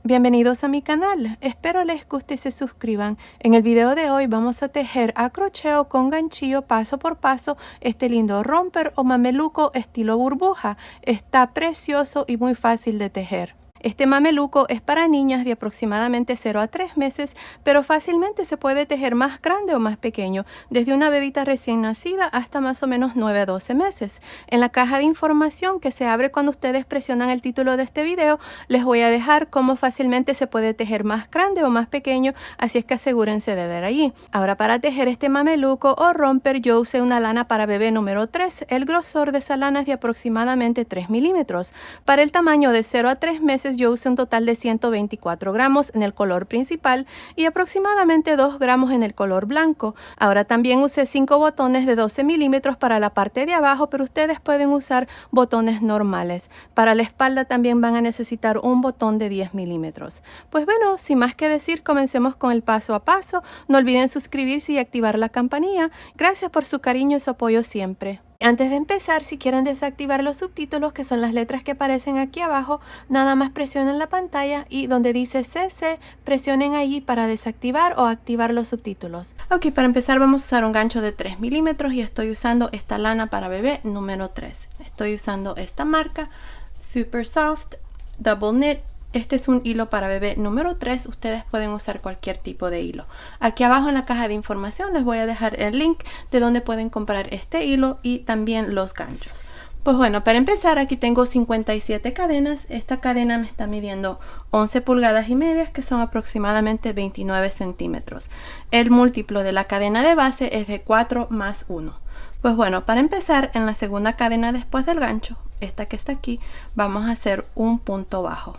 Bienvenidos a mi canal, espero les guste y se suscriban. En el video de hoy vamos a tejer a crochet con ganchillo paso por paso este lindo romper o mameluco estilo burbuja. Está precioso y muy fácil de tejer. Este mameluco es para niñas de aproximadamente 0 a 3 meses, pero fácilmente se puede tejer más grande o más pequeño, desde una bebita recién nacida hasta más o menos 9 a 12 meses. En la caja de información que se abre cuando ustedes presionan el título de este video, les voy a dejar cómo fácilmente se puede tejer más grande o más pequeño, así es que asegúrense de ver allí. Ahora, para tejer este mameluco o romper, yo usé una lana para bebé número 3. El grosor de esa lana es de aproximadamente 3 milímetros. Para el tamaño de 0 a 3 meses, yo usé un total de 124 gramos en el color principal y aproximadamente 2 gramos en el color blanco. Ahora también usé 5 botones de 12 milímetros para la parte de abajo, pero ustedes pueden usar botones normales. Para la espalda también van a necesitar un botón de 10 milímetros. Pues bueno, sin más que decir, comencemos con el paso a paso. No olviden suscribirse y activar la campanilla. Gracias por su cariño y su apoyo siempre. Antes de empezar, si quieren desactivar los subtítulos, que son las letras que aparecen aquí abajo, nada más presionen la pantalla y donde dice CC, presionen allí para desactivar o activar los subtítulos. Ok, para empezar vamos a usar un gancho de 3 milímetros y estoy usando esta lana para bebé número 3. Estoy usando esta marca, Super Soft Double Knit. Este es un hilo para bebé número 3, ustedes pueden usar cualquier tipo de hilo. Aquí abajo en la caja de información les voy a dejar el link de donde pueden comprar este hilo y también los ganchos. Pues bueno, para empezar aquí tengo 57 cadenas. Esta cadena me está midiendo 11 pulgadas y medias, que son aproximadamente 29 centímetros. El múltiplo de la cadena de base es de 4 más 1. Pues bueno, para empezar, en la segunda cadena después del gancho, esta que está aquí, vamos a hacer un punto bajo.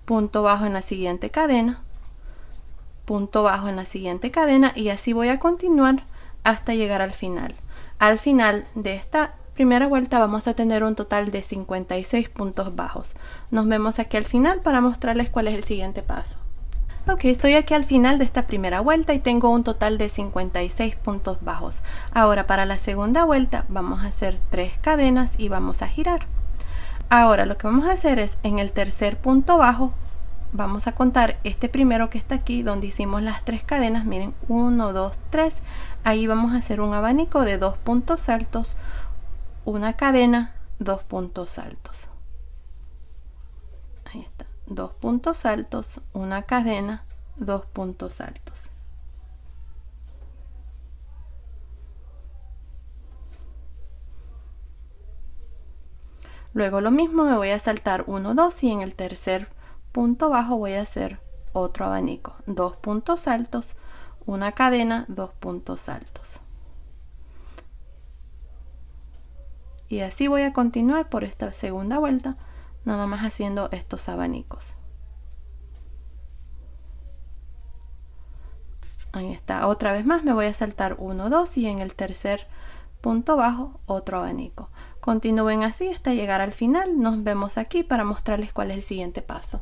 Punto bajo en la siguiente cadena, punto bajo en la siguiente cadena, y así voy a continuar hasta llegar al final. Al final de esta primera vuelta vamos a tener un total de 56 puntos bajos. Nos vemos aquí al final para mostrarles cuál es el siguiente paso. Ok, estoy aquí al final de esta primera vuelta y tengo un total de 56 puntos bajos. Ahora, para la segunda vuelta vamos a hacer 3 cadenas y vamos a girar. Ahora lo que vamos a hacer es, en el tercer punto bajo, vamos a contar este primero que está aquí, donde hicimos las 3 cadenas. Miren, 1, 2, 3. Ahí vamos a hacer un abanico de 2 puntos altos, una cadena, 2 puntos altos. Ahí está, 2 puntos altos, una cadena, 2 puntos altos. Luego lo mismo, me voy a saltar 1, 2 y en el tercer punto bajo voy a hacer otro abanico, 2 puntos altos, una cadena, 2 puntos altos. Y así voy a continuar por esta segunda vuelta, nada más haciendo estos abanicos. Ahí está, otra vez más me voy a saltar 1, 2 y en el tercer punto bajo otro abanico. Continúen así hasta llegar al final. Nos vemos aquí para mostrarles cuál es el siguiente paso.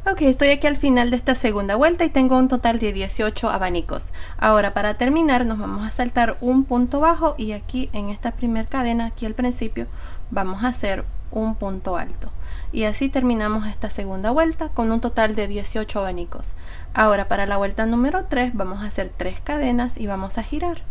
Ok, estoy aquí al final de esta segunda vuelta y tengo un total de 18 abanicos. Ahora, para terminar, nos vamos a saltar un punto bajo y aquí en esta primera cadena, aquí al principio, vamos a hacer un punto alto. Y así terminamos esta segunda vuelta con un total de 18 abanicos. Ahora, para la vuelta número 3, vamos a hacer 3 cadenas y vamos a girar.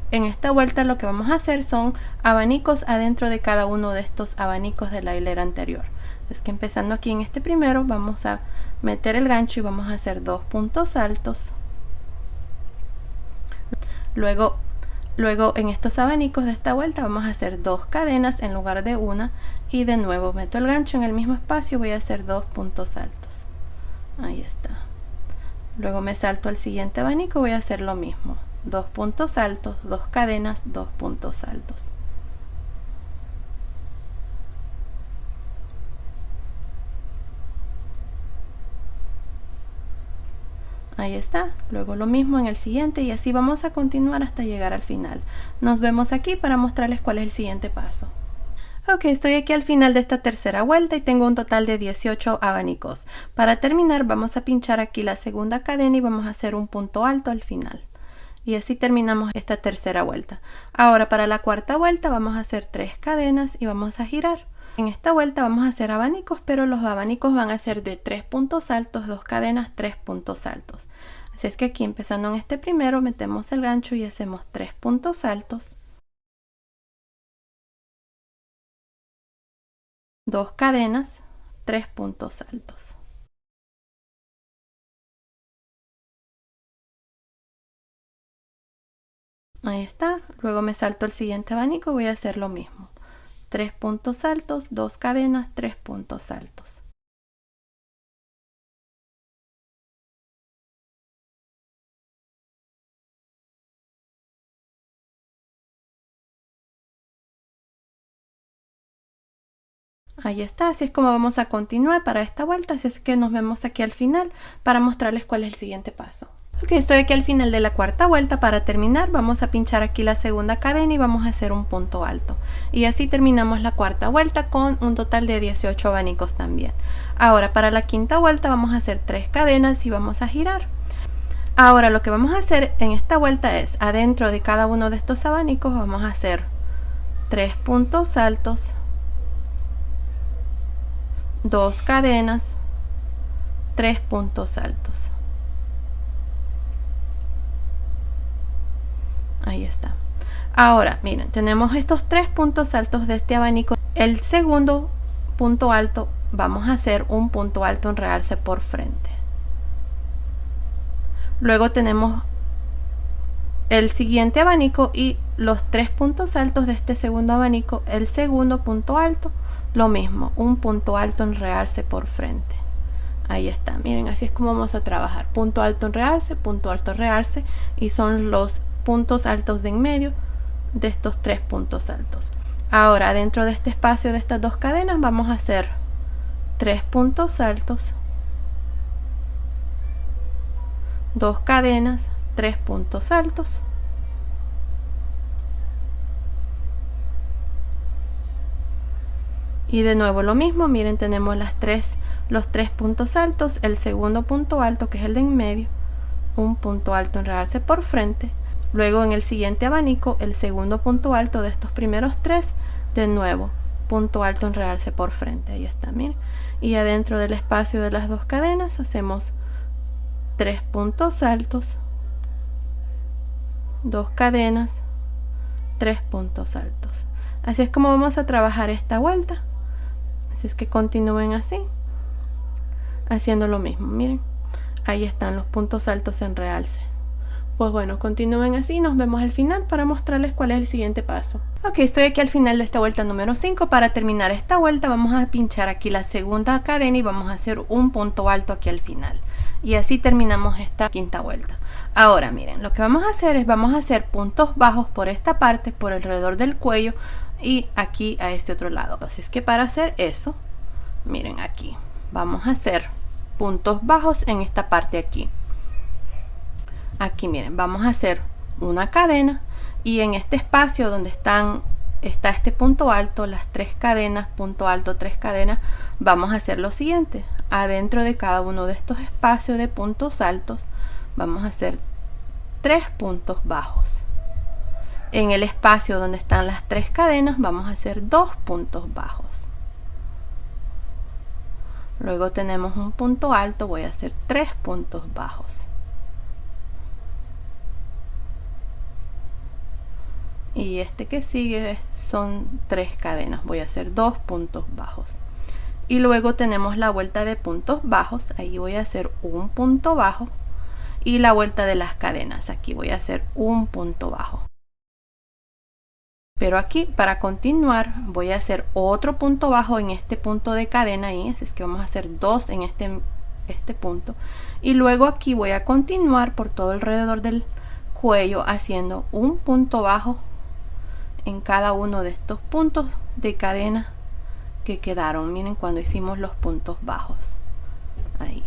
En esta vuelta lo que vamos a hacer son abanicos adentro de cada uno de estos abanicos de la hilera anterior. Es que empezando aquí en este primero vamos a meter el gancho y vamos a hacer 2 puntos altos. Luego en estos abanicos de esta vuelta vamos a hacer 2 cadenas en lugar de una y de nuevo meto el gancho en el mismo espacio, voy a hacer 2 puntos altos. Ahí está. Luego me salto al siguiente abanico, voy a hacer lo mismo. 2 puntos altos, 2 cadenas, 2 puntos altos. Ahí está, luego lo mismo en el siguiente y así vamos a continuar hasta llegar al final. Nos vemos aquí para mostrarles cuál es el siguiente paso. Ok, estoy aquí al final de esta tercera vuelta y tengo un total de 18 abanicos. Para terminar vamos a pinchar aquí la segunda cadena y vamos a hacer un punto alto al final. Y así terminamos esta tercera vuelta. Ahora para la cuarta vuelta vamos a hacer 3 cadenas y vamos a girar. En esta vuelta vamos a hacer abanicos, pero los abanicos van a ser de 3 puntos altos, 2 cadenas, 3 puntos altos. Así es que aquí empezando en este primero metemos el gancho y hacemos 3 puntos altos, 2 cadenas, 3 puntos altos. Ahí está. Luego me salto el siguiente abanico, voy a hacer lo mismo. 3 puntos altos, 2 cadenas, 3 puntos altos. Ahí está, así es como vamos a continuar para esta vuelta, así es que nos vemos aquí al final para mostrarles cuál es el siguiente paso. Ok, estoy aquí al final de la cuarta vuelta. Para terminar vamos a pinchar aquí la segunda cadena y vamos a hacer un punto alto. Y así terminamos la cuarta vuelta con un total de 18 abanicos también. Ahora para la quinta vuelta vamos a hacer 3 cadenas y vamos a girar. Ahora lo que vamos a hacer en esta vuelta es, adentro de cada uno de estos abanicos vamos a hacer 3 puntos altos, 2 cadenas, 3 puntos altos. Ahí está. Ahora miren, tenemos estos 3 puntos altos de este abanico. El segundo punto alto vamos a hacer un punto alto en realce por frente. Luego tenemos el siguiente abanico y los 3 puntos altos de este segundo abanico. El segundo punto alto, lo mismo, un punto alto en realce por frente. Ahí está, miren, así es como vamos a trabajar. Punto alto en realce, y son los puntos altos de en medio de estos 3 puntos altos. Ahora dentro de este espacio de estas 2 cadenas vamos a hacer 3 puntos altos, 2 cadenas, 3 puntos altos. Y de nuevo lo mismo, miren, tenemos los 3 puntos altos, el segundo punto alto que es el de en medio, un punto alto en realce por frente. Luego en el siguiente abanico, el segundo punto alto de estos primeros 3, de nuevo, punto alto en realce por frente. Ahí está, miren. Y adentro del espacio de las 2 cadenas hacemos 3 puntos altos, 2 cadenas, 3 puntos altos. Así es como vamos a trabajar esta vuelta. Así es que continúen así, haciendo lo mismo. Miren, ahí están los puntos altos en realce. Pues bueno, continúen así y nos vemos al final para mostrarles cuál es el siguiente paso. Ok, estoy aquí al final de esta vuelta número 5. Para terminar esta vuelta vamos a pinchar aquí la segunda cadena y vamos a hacer un punto alto aquí al final. Y así terminamos esta quinta vuelta. Ahora miren, lo que vamos a hacer es vamos a hacer puntos bajos por esta parte, por alrededor del cuello y aquí a este otro lado. Así es que para hacer eso, miren aquí, vamos a hacer puntos bajos en esta parte aquí. Aquí miren, vamos a hacer una cadena y en este espacio donde está este punto alto, las 3 cadenas, punto alto, 3 cadenas, vamos a hacer lo siguiente. Adentro de cada uno de estos espacios de puntos altos vamos a hacer 3 puntos bajos. En el espacio donde están las 3 cadenas vamos a hacer 2 puntos bajos. Luego tenemos un punto alto, voy a hacer 3 puntos bajos. Y este que sigue son 3 cadenas, voy a hacer 2 puntos bajos. Y luego tenemos la vuelta de puntos bajos, ahí voy a hacer un punto bajo. Y la vuelta de las cadenas, aquí voy a hacer un punto bajo. Pero aquí para continuar voy a hacer otro punto bajo en este punto de cadena ahí, así es que vamos a hacer 2 en este punto. Y luego aquí voy a continuar por todo alrededor del cuello haciendo un punto bajo en cada uno de estos puntos de cadena que quedaron. Miren cuando hicimos los puntos bajos ahí,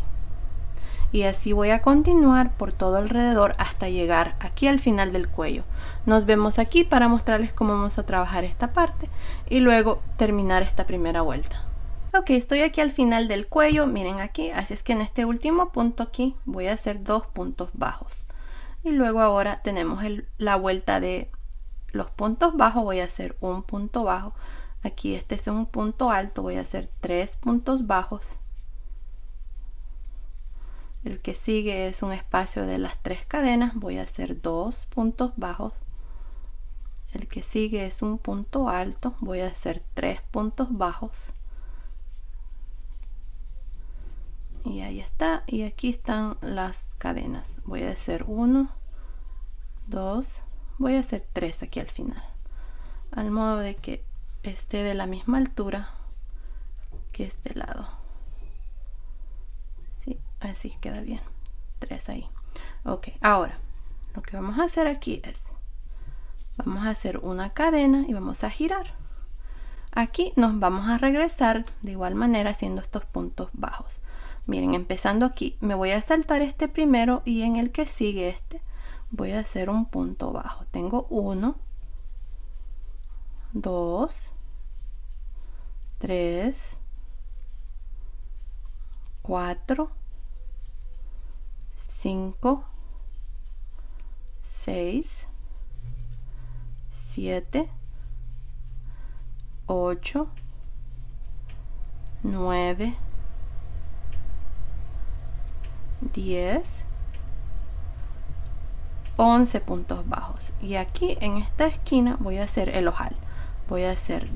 y así voy a continuar por todo alrededor hasta llegar aquí al final del cuello. Nos vemos aquí para mostrarles cómo vamos a trabajar esta parte y luego terminar esta primera vuelta. Ok, estoy aquí al final del cuello, miren aquí, así es que en este último punto aquí voy a hacer 2 puntos bajos y luego ahora tenemos la vuelta de los puntos bajos, voy a hacer un punto bajo, Aquí este es un punto alto, voy a hacer 3 puntos bajos. El que sigue es un espacio de las 3 cadenas, voy a hacer 2 puntos bajos. El que sigue es un punto alto, voy a hacer 3 puntos bajos. Y ahí está, y aquí están las cadenas. Voy a hacer 1, 2, voy a hacer 3 aquí al final, al modo de que esté de la misma altura que este lado. Sí, así queda bien. 3 ahí. Ok, ahora lo que vamos a hacer aquí es, vamos a hacer una cadena y vamos a girar. Aquí nos vamos a regresar de igual manera haciendo estos puntos bajos. Miren, empezando aquí, me voy a saltar este primero y en el que sigue este voy a hacer un punto bajo. Tengo 1, 2, 3, 4, 5, 6, 7, 8, 9, 10, 11 puntos bajos. Y aquí en esta esquina voy a hacer el ojal. Voy a hacer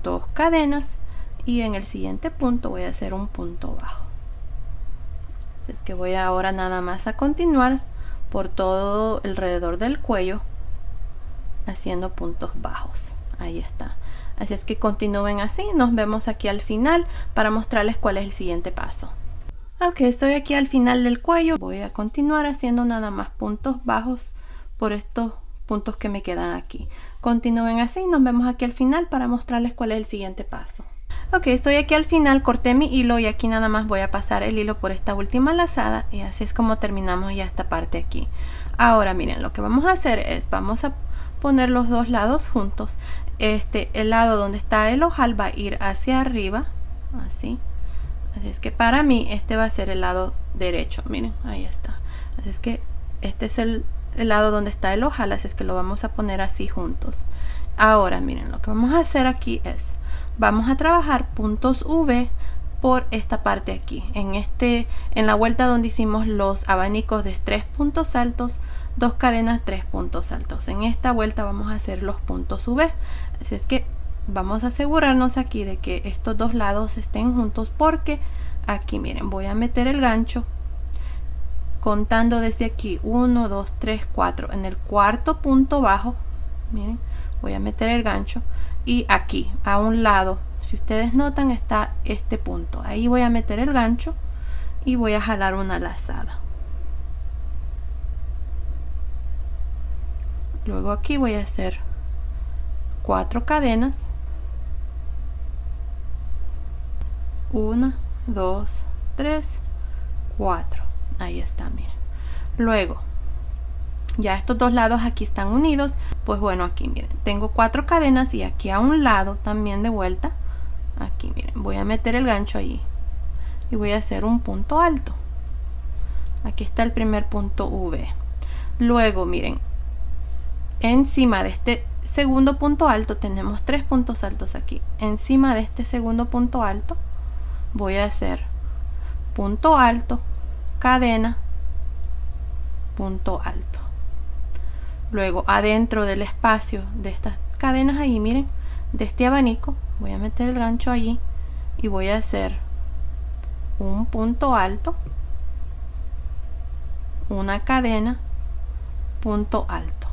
2 cadenas y en el siguiente punto voy a hacer un punto bajo. Así es que voy ahora nada más a continuar por todo alrededor del cuello haciendo puntos bajos. Ahí está. Así es que continúen así. Nos vemos aquí al final para mostrarles cuál es el siguiente paso. Ok, estoy aquí al final del cuello. Voy a continuar haciendo nada más puntos bajos por estos puntos que me quedan aquí. Continúen así. Nos vemos aquí al final para mostrarles cuál es el siguiente paso. Ok, estoy aquí al final, corté mi hilo y aquí nada más voy a pasar el hilo por esta última lazada y así es como terminamos ya esta parte aquí. Ahora miren, lo que vamos a hacer es, vamos a poner los dos lados juntos. El lado donde está el ojal va a ir hacia arriba, así. Así es que para mí este va a ser el lado derecho, miren, ahí está. Así es que este es el lado donde está el ojal, así es que lo vamos a poner así juntos. Ahora miren, lo que vamos a hacer aquí es, vamos a trabajar puntos V por esta parte aquí, en la vuelta donde hicimos los abanicos de 3 puntos altos, 2 cadenas, 3 puntos altos. En esta vuelta vamos a hacer los puntos V, así es que vamos a asegurarnos aquí de que estos dos lados estén juntos, porque aquí miren, voy a meter el gancho contando desde aquí 1, 2, 3, 4. En el cuarto punto bajo, miren, voy a meter el gancho y aquí a un lado, si ustedes notan, está este punto. Ahí voy a meter el gancho y voy a jalar una lazada. Luego aquí voy a hacer 4 cadenas. 1, 2, 3, 4. Ahí está, miren. Luego, ya estos dos lados aquí están unidos. Pues bueno, aquí miren, tengo 4 cadenas y aquí a un lado también de vuelta. Aquí miren, voy a meter el gancho allí y voy a hacer un punto alto. Aquí está el primer punto V. Luego miren, encima de este segundo punto alto tenemos 3 puntos altos aquí. Encima de este segundo punto alto voy a hacer punto alto, cadena, punto alto. Luego adentro del espacio de estas cadenas ahí, miren, de este abanico, voy a meter el gancho allí y voy a hacer un punto alto, una cadena, punto alto.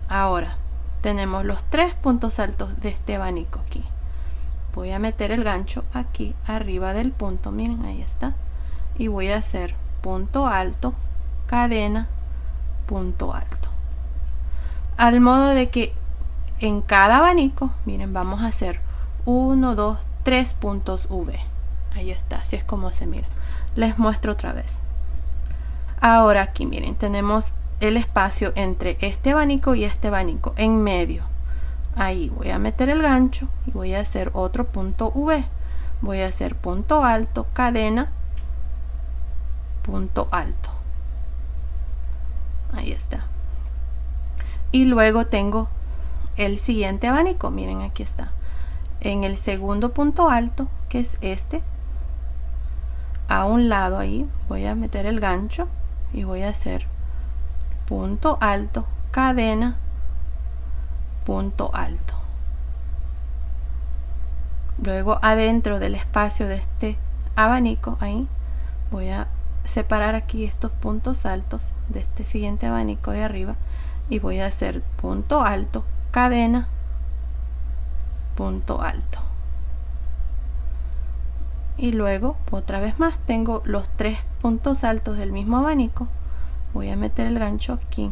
Ahora tenemos los 3 puntos altos de este abanico aquí. Voy a meter el gancho aquí arriba del punto, miren, ahí está, y voy a hacer punto alto, cadena, punto alto, al modo de que en cada abanico, miren, vamos a hacer 1, 2, 3 puntos V. Ahí está, así es como se mira. Les muestro otra vez. Ahora aquí miren, tenemos el espacio entre este abanico y este abanico en medio. Ahí voy a meter el gancho y voy a hacer otro punto V. Voy a hacer punto alto, cadena, punto alto. Ahí está. Y luego tengo el siguiente abanico. Miren, aquí está. En el segundo punto alto, que es este, a un lado ahí voy a meter el gancho y voy a hacer punto alto, cadena, punto alto. Luego adentro del espacio de este abanico, ahí voy a separar aquí estos puntos altos de este siguiente abanico de arriba y voy a hacer punto alto, cadena, punto alto. Y luego otra vez más tengo los 3 puntos altos del mismo abanico. Voy a meter el gancho aquí,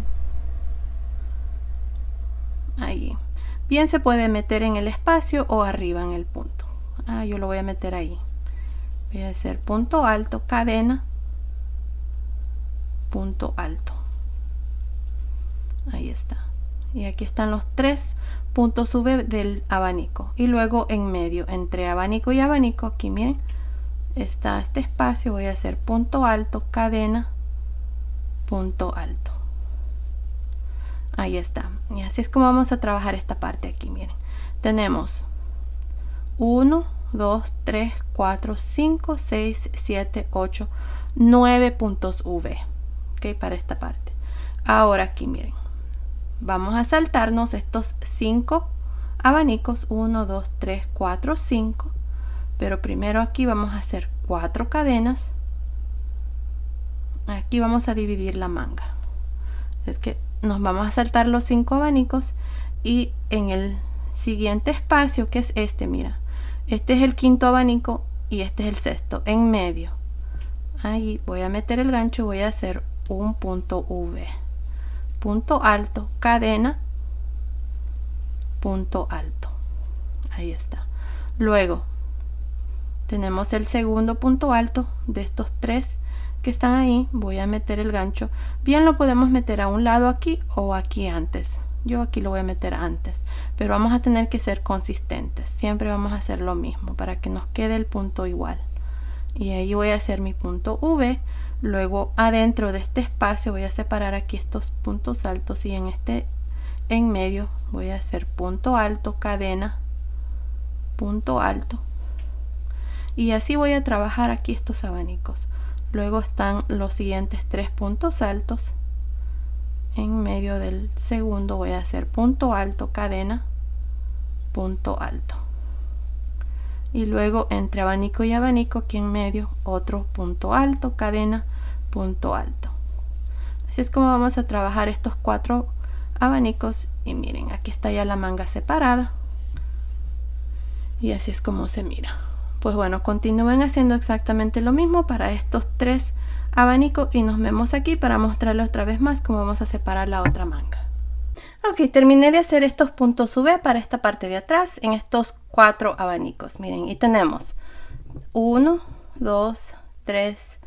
ahí. Bien, se puede meter en el espacio o arriba en el punto. Yo lo voy a meter ahí. Voy a hacer punto alto, cadena, punto alto. Ahí está. Y aquí están los 3 puntos V del abanico. Y luego en medio, entre abanico y abanico, aquí miren, está este espacio. Voy a hacer punto alto, cadena, punto alto. Ahí está. Y así es como vamos a trabajar esta parte aquí. Miren, tenemos 1, 2, 3, 4, 5, 6, 7, 8, 9 puntos V. Ok, para esta parte. Ahora aquí miren, vamos a saltarnos estos 5 abanicos. 1, 2, 3, 4, 5. Pero primero aquí vamos a hacer 4 cadenas. Aquí vamos a dividir la manga. Es que nos vamos a saltar los 5 abanicos y en el siguiente espacio, que es este, mira, este es el quinto abanico y este es el sexto, en medio. Ahí voy a meter el gancho y voy a hacer un punto V, punto alto, cadena, punto alto. Ahí está. Luego tenemos el segundo punto alto de estos 3 que están ahí. Voy a meter el gancho. Bien, lo podemos meter a un lado aquí o aquí antes. Yo aquí lo voy a meter antes, pero vamos a tener que ser consistentes. Siempre vamos a hacer lo mismo para que nos quede el punto igual. Y ahí voy a hacer mi punto V. Luego adentro de este espacio voy a separar aquí estos puntos altos y en este en medio voy a hacer punto alto, cadena, punto alto. Y así voy a trabajar aquí estos abanicos. Luego están los siguientes 3 puntos altos. En medio del segundo voy a hacer punto alto, cadena, punto alto. Y luego entre abanico y abanico, aquí en medio, otro punto alto, cadena, punto alto. Así es como vamos a trabajar estos 4 abanicos. Y miren, aquí está ya la manga separada. Y así es como se mira. Pues bueno, continúen haciendo exactamente lo mismo para estos 3 abanicos y nos vemos aquí para mostrarles otra vez más cómo vamos a separar la otra manga. Ok, terminé de hacer estos puntos V para esta parte de atrás en estos 4 abanicos. Miren, y tenemos 1, 2, 3,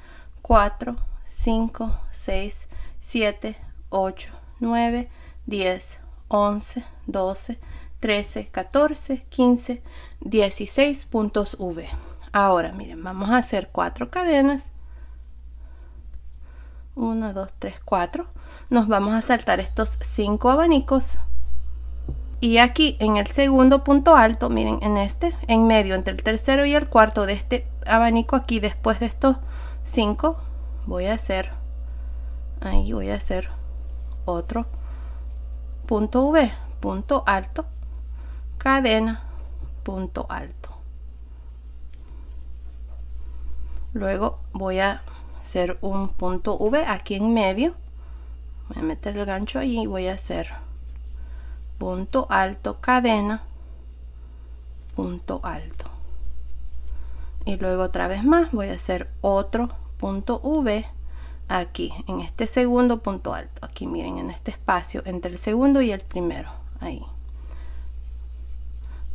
4, 5, 6, 7, 8, 9, 10, 11, 12, 13, 14, 15, 16 puntos V. Ahora miren, vamos a hacer 4 cadenas. 1, 2, 3, 4. Nos vamos a saltar estos 5 abanicos. Y aquí en el segundo punto alto, miren, en este, en medio, entre el tercero y el cuarto de este abanico aquí, después de estos 5, voy a hacer, ahí voy a hacer otro punto V, punto alto, cadena, punto alto. Luego voy a hacer un punto V aquí en medio. Voy a meter el gancho ahí y voy a hacer punto alto, cadena, punto alto. Y luego otra vez más voy a hacer otro punto V aquí en este segundo punto alto. Aquí miren, en este espacio entre el segundo y el primero. Ahí.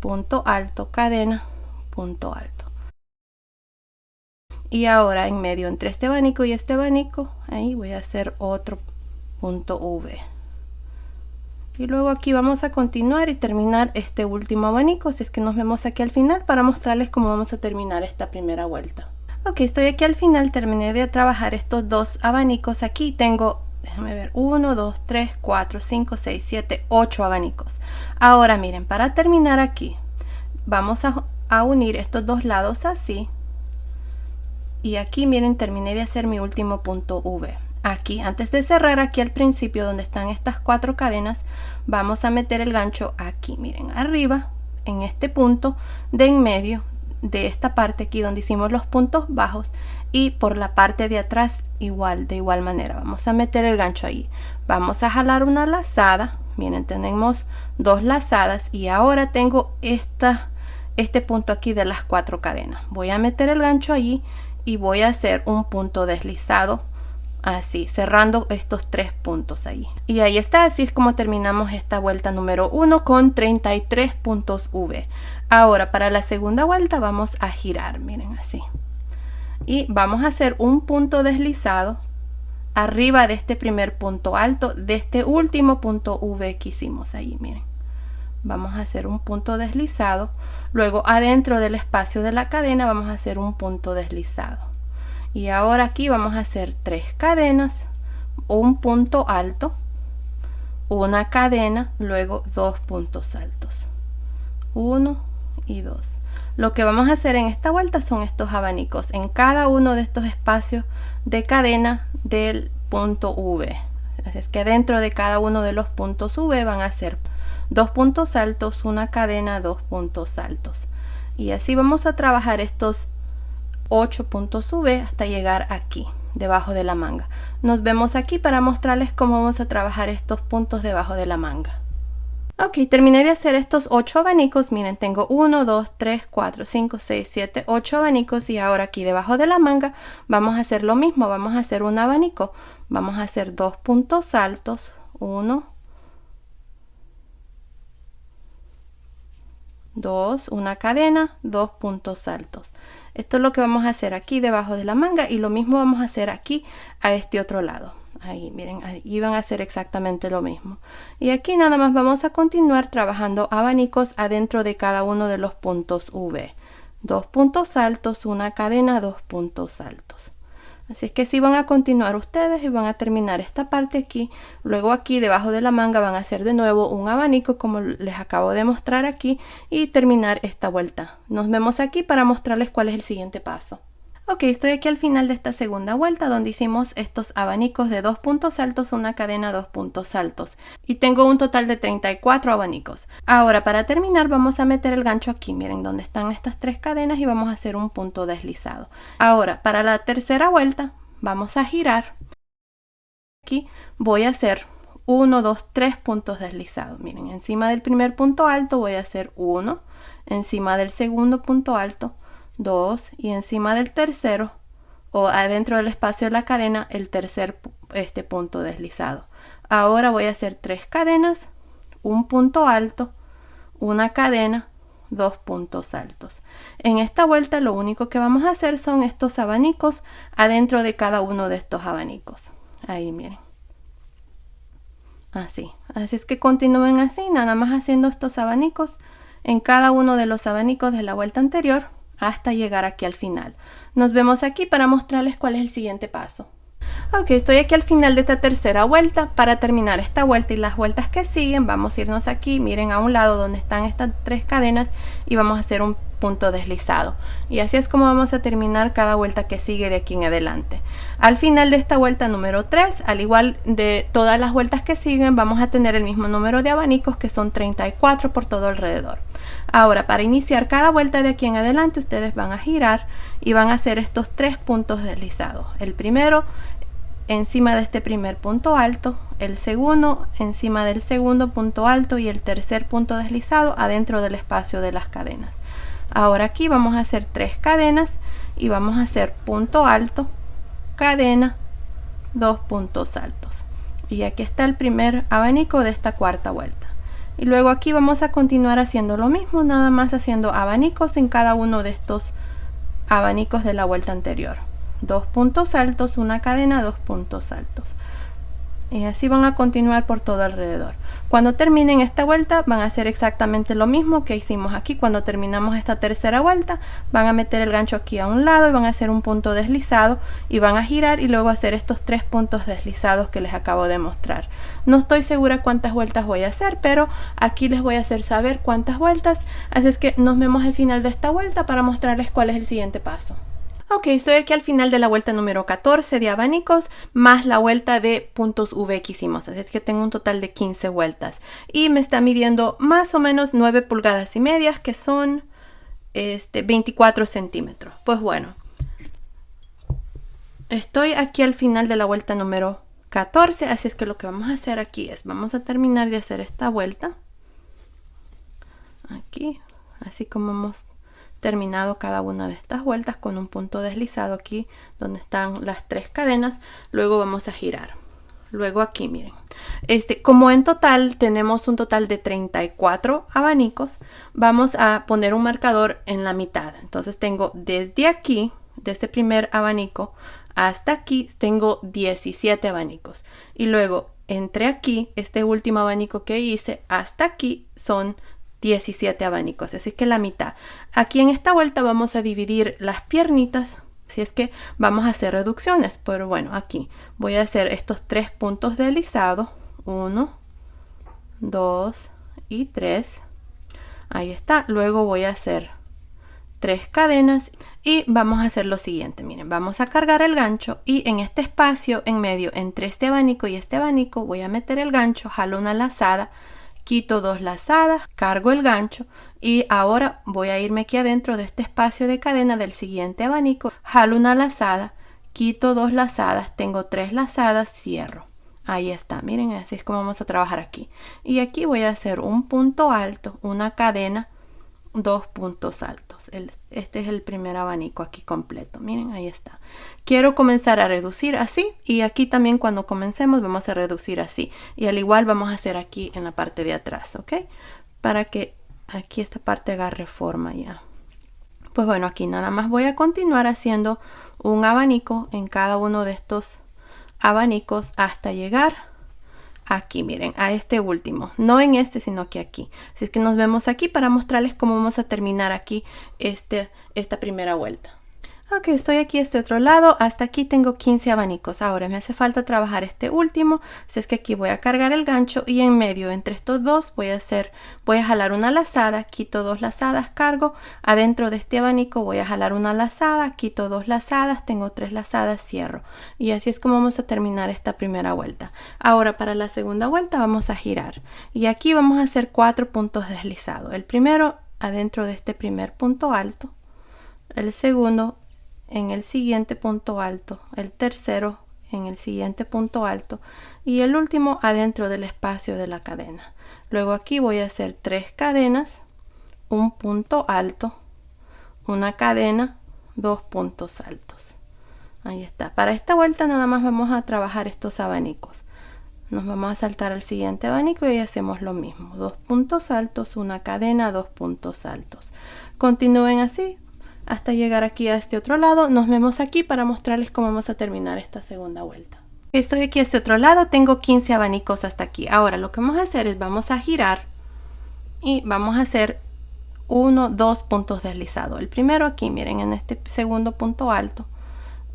Punto alto, cadena, punto alto. Y ahora en medio entre este abanico y este abanico, ahí voy a hacer otro punto V. Y luego aquí vamos a continuar y terminar este último abanico. Así es que nos vemos aquí al final para mostrarles cómo vamos a terminar esta primera vuelta. Ok, estoy aquí al final, terminé de trabajar estos 2 abanicos. Aquí tengo déjame ver, 1, 2, 3, 4, 5, 6, 7, 8 abanicos. Ahora miren, para terminar aquí, vamos a unir estos dos lados así. Y aquí miren, terminé de hacer mi último punto V. Aquí, antes de cerrar, aquí al principio donde están estas 4 cadenas, vamos a meter el gancho aquí, miren, arriba, en este punto de en medio de esta parte aquí donde hicimos los puntos bajos, y por la parte de atrás de igual manera vamos a meter el gancho ahí. Vamos a jalar una lazada, miren, tenemos 2 lazadas, y ahora tengo este punto aquí de las 4 cadenas. Voy a meter el gancho allí y voy a hacer un punto deslizado así, cerrando estos 3 puntos ahí. Y ahí está, así es como terminamos esta vuelta número 1 con 33 puntos V. Ahora para la segunda vuelta vamos a girar, miren, así. Y vamos a hacer un punto deslizado arriba de este primer punto alto, de este último punto V que hicimos ahí, miren. Vamos a hacer un punto deslizado, luego adentro del espacio de la cadena vamos a hacer un punto deslizado. Y ahora aquí vamos a hacer 3 cadenas, un punto alto, una cadena, luego 2 puntos altos, 1 y 2. Lo que vamos a hacer en esta vuelta son estos abanicos en cada uno de estos espacios de cadena del punto V. Así es que dentro de cada uno de los puntos V van a ser 2 puntos altos, una cadena, 2 puntos altos. Y así vamos a trabajar estos 8 puntos V hasta llegar aquí, debajo de la manga. Nos vemos aquí para mostrarles cómo vamos a trabajar estos puntos debajo de la manga. Ok, terminé de hacer estos 8 abanicos. Miren, tengo 1, 2, 3, 4, 5, 6, 7, 8 abanicos. Y ahora aquí debajo de la manga vamos a hacer lo mismo. Vamos a hacer un abanico. Vamos a hacer 2 puntos altos. 1, 2, una cadena, 2 puntos altos. Esto es lo que vamos a hacer aquí debajo de la manga, y lo mismo vamos a hacer aquí a este otro lado. Ahí, miren, ahí van a hacer exactamente lo mismo. Y aquí nada más vamos a continuar trabajando abanicos adentro de cada uno de los puntos V. 2 puntos altos, una cadena, 2 puntos altos. Así es que sí van a continuar ustedes y van a terminar esta parte aquí. Luego aquí debajo de la manga van a hacer de nuevo un abanico como les acabo de mostrar aquí, y terminar esta vuelta. Nos vemos aquí para mostrarles cuál es el siguiente paso. Ok, estoy aquí al final de esta segunda vuelta donde hicimos estos abanicos de 2 puntos altos, una cadena, 2 puntos altos. Y tengo un total de 34 abanicos. Ahora para terminar vamos a meter el gancho aquí, miren, donde están estas 3 cadenas, y vamos a hacer un punto deslizado. Ahora para la tercera vuelta vamos a girar. Aquí voy a hacer 1, 2, 3 puntos deslizados. Miren, encima del primer punto alto voy a hacer 1, encima del segundo punto alto 2, y encima del tercero, o adentro del espacio de la cadena, el tercer punto deslizado. Ahora voy a hacer 3 cadenas, un punto alto, una cadena, 2 puntos altos. En esta vuelta lo único que vamos a hacer son estos abanicos adentro de cada uno de estos abanicos. Ahí miren, así es que continúen así, nada más haciendo estos abanicos en cada uno de los abanicos de la vuelta anterior hasta llegar aquí al final. Nos vemos aquí para mostrarles cuál es el siguiente paso. Ok, estoy aquí al final de esta tercera vuelta. Para terminar esta vuelta y las vueltas que siguen, vamos a irnos aquí, miren, a un lado donde están estas 3 cadenas, y vamos a hacer un punto deslizado. Y así es como vamos a terminar cada vuelta que sigue de aquí en adelante. Al final de esta vuelta número 3, al igual de todas las vueltas que siguen, vamos a tener el mismo número de abanicos, que son 34 por todo alrededor. Ahora para iniciar cada vuelta de aquí en adelante, ustedes van a girar y van a hacer estos 3 puntos deslizados. El primero encima de este primer punto alto, el segundo encima del segundo punto alto, y el tercer punto deslizado adentro del espacio de las cadenas. Ahora aquí vamos a hacer 3 cadenas y vamos a hacer punto alto, cadena, 2 puntos altos. Y aquí está el primer abanico de esta cuarta vuelta. Y luego aquí vamos a continuar haciendo lo mismo, nada más haciendo abanicos en cada uno de estos abanicos de la vuelta anterior. 2 puntos altos, una cadena, 2 puntos altos. Y así van a continuar por todo alrededor. Cuando terminen esta vuelta van a hacer exactamente lo mismo que hicimos aquí. Cuando terminamos esta tercera vuelta van a meter el gancho aquí a un lado y van a hacer un punto deslizado y van a girar y luego hacer estos 3 puntos deslizados que les acabo de mostrar. No estoy segura cuántas vueltas voy a hacer, pero aquí les voy a hacer saber cuántas vueltas. Así es que nos vemos al final de esta vuelta para mostrarles cuál es el siguiente paso. Ok, estoy aquí al final de la vuelta número 14 de abanicos, más la vuelta de puntos V que hicimos. Así es que tengo un total de 15 vueltas. Y me está midiendo más o menos 9 pulgadas y medias, que son 24 centímetros. Pues bueno, estoy aquí al final de la vuelta número 14. Así es que lo que vamos a hacer aquí es, vamos a terminar de hacer esta vuelta. Aquí, así como hemos terminado cada una de estas vueltas con un punto deslizado aquí donde están las 3 cadenas. Luego vamos a girar. Luego aquí miren, como en total tenemos un total de 34 abanicos, vamos a poner un marcador en la mitad. Entonces tengo desde aquí, de este primer abanico hasta aquí, tengo 17 abanicos. Y luego entre aquí, este último abanico que hice hasta aquí son 17 abanicos, así que la mitad. Aquí en esta vuelta vamos a dividir las piernitas, si es que vamos a hacer reducciones, pero bueno, aquí voy a hacer estos 3 puntos deslizados, 1, 2 y 3, ahí está. Luego voy a hacer 3 cadenas y vamos a hacer lo siguiente, miren, vamos a cargar el gancho y en este espacio en medio entre este abanico y este abanico voy a meter el gancho, jalo una lazada, quito 2 lazadas, cargo el gancho y ahora voy a irme aquí adentro de este espacio de cadena del siguiente abanico, jalo una lazada, quito 2 lazadas, tengo 3 lazadas, cierro. Ahí está, miren, así es como vamos a trabajar aquí. Y aquí voy a hacer un punto alto, una cadena, 2 puntos altos. Este es el primer abanico aquí completo, miren, ahí está. Quiero comenzar a reducir así y aquí también cuando comencemos vamos a reducir así. Y al igual vamos a hacer aquí en la parte de atrás, ¿ok? Para que aquí esta parte agarre forma ya. Pues bueno, aquí nada más voy a continuar haciendo un abanico en cada uno de estos abanicos hasta llegar aquí, miren, a este último, no en este sino que aquí. Así es que nos vemos aquí para mostrarles cómo vamos a terminar aquí esta primera vuelta. Ok, estoy aquí a este otro lado, hasta aquí tengo 15 abanicos. Ahora me hace falta trabajar este último, así es que aquí voy a cargar el gancho y en medio entre estos dos voy a jalar una lazada, quito 2 lazadas, cargo, adentro de este abanico voy a jalar una lazada, quito 2 lazadas, tengo 3 lazadas, cierro. Y así es como vamos a terminar esta primera vuelta. Ahora para la segunda vuelta vamos a girar y aquí vamos a hacer 4 puntos deslizados. El primero adentro de este primer punto alto, el segundo en el siguiente punto alto, el tercero en el siguiente punto alto y el último adentro del espacio de la cadena. Luego aquí voy a hacer 3 cadenas, un punto alto, una cadena, 2 puntos altos. Ahí está. Para esta vuelta nada más vamos a trabajar estos abanicos. Nos vamos a saltar al siguiente abanico y hacemos lo mismo, 2 puntos altos, una cadena, 2 puntos altos. Continúen así hasta llegar aquí a este otro lado. Nos vemos aquí para mostrarles cómo vamos a terminar esta segunda vuelta. Estoy aquí a este otro lado, tengo 15 abanicos hasta aquí. Ahora lo que vamos a hacer es vamos a girar y vamos a hacer 2 puntos deslizados. El primero aquí, miren, en este segundo punto alto,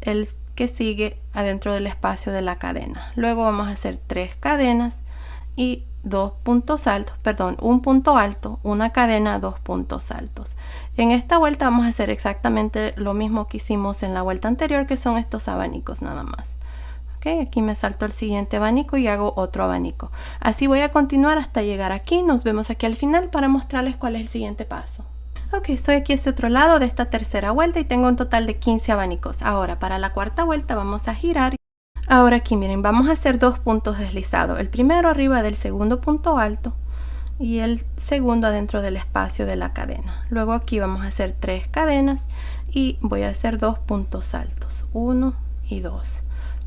el que sigue adentro del espacio de la cadena. Luego vamos a hacer 3 cadenas y 2 puntos altos, perdón, un punto alto, una cadena, 2 puntos altos. En esta vuelta vamos a hacer exactamente lo mismo que hicimos en la vuelta anterior, que son estos abanicos nada más. Ok, aquí me salto el siguiente abanico y hago otro abanico. Así voy a continuar hasta llegar aquí. Nos vemos aquí al final para mostrarles cuál es el siguiente paso. Ok, estoy aquí a este otro lado de esta tercera vuelta y tengo un total de 15 abanicos. Ahora para la cuarta vuelta vamos a girar. Ahora aquí miren, vamos a hacer 2 puntos deslizados. El primero arriba del segundo punto alto y el segundo adentro del espacio de la cadena. Luego aquí vamos a hacer 3 cadenas y voy a hacer 2 puntos altos, 1 y 2.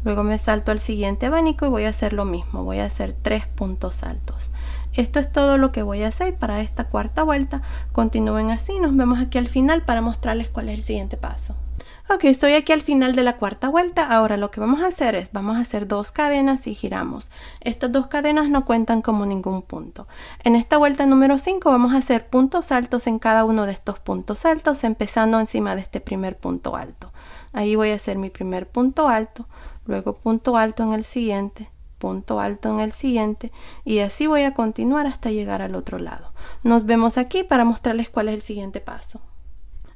Luego me salto al siguiente abanico y voy a hacer lo mismo, voy a hacer 3 puntos altos. Esto es todo lo que voy a hacer para esta cuarta vuelta. Continúen así, nos vemos aquí al final para mostrarles cuál es el siguiente paso. Ok, estoy aquí al final de la cuarta vuelta. Ahora lo que vamos a hacer es, vamos a hacer 2 cadenas y giramos. Estas 2 cadenas no cuentan como ningún punto. En esta vuelta número 5 vamos a hacer puntos altos en cada uno de estos puntos altos, empezando encima de este primer punto alto. Ahí voy a hacer mi primer punto alto, luego punto alto en el siguiente, punto alto en el siguiente, y así voy a continuar hasta llegar al otro lado. Nos vemos aquí para mostrarles cuál es el siguiente paso.